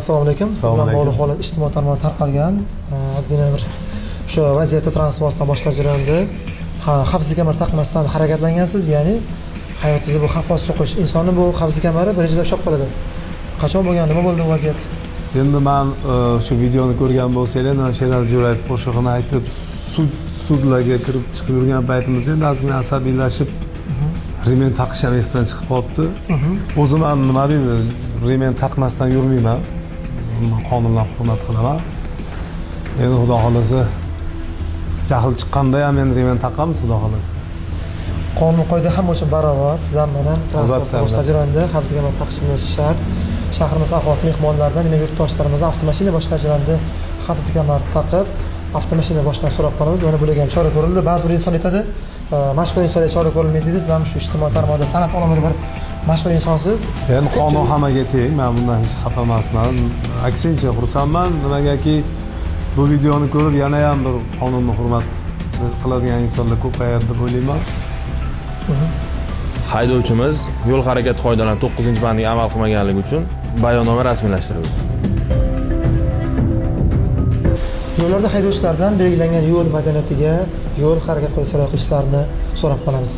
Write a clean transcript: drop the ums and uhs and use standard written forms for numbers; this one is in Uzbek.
Assalomu alaykum. Siz bilan bog'liq holat ijtimoiy tarmoqlarda tarqalgan ozgina bir o'sha vaziyatda transportdan boshqa jarayonda xavfsizlik kamar taqmasdan harakatlangansiz, ya'ni hayotingizni bu xavf ostiga qo'yish. Insonni bu xavfsizlik kamari birinchidan ushlab qoladi. Qachon bo'lgan, nima bo'ldi bu vaziyat? Endi men shu videoni ko'rgan bo'lsanglar, Sherali Jo'rayev qo'shig'ini aytib, sudlarga kirib chiqib yurgan paytimizda endi ozgina asabiylashib, remen taqish ham esdan chiqib qolibdi. O'zim ham nima deydi, remen taqmasdan yurmayman. Qonunlarga hurmat qilaman. Endi xudo xolasa jahl chiqqanda ham men remen taqamiz, xudo xolasa. Qonun qoida hamma uchun barobar. Siz ham mana transportda boshqa jarayonda xavfsizlik kamar taqishingiz shart. Shahrimiz aholisi mehmonlaridan, demak yurtdoshlarimizdan avtomashina boshqa jarayonda xavfsizlik kamar taqib, avtomashina boshqadan so'rab qolamiz. Mana bularga ham chora ko'rildi. Ba'zi bir inson aytadi, mashhur insonlarga chora ko'rilmaydi deydi. Siz ham shu ijtimoiy tarmoqda san'at olamida bir mashhur insonsiz. Endi qonun hammaga teng. Men bundan hech xafa emasman. Aksincha xursandman. Nimagaki bu videoni ko'rib yana ham bir qonunni hurmat qiladigan insonlar ko'payadi deb o'ylayman. Haydovchimiz yo'l harakati qoidalarining 9-bandiga amal qilmaganligi uchun bayonnoma rasmiylashtirildi. Yo'llarda haydovchilardan belgilangan yo'l madaniyatiga, yo'l harakati qoidalariga rioya qilishlarini so'rab qolamiz.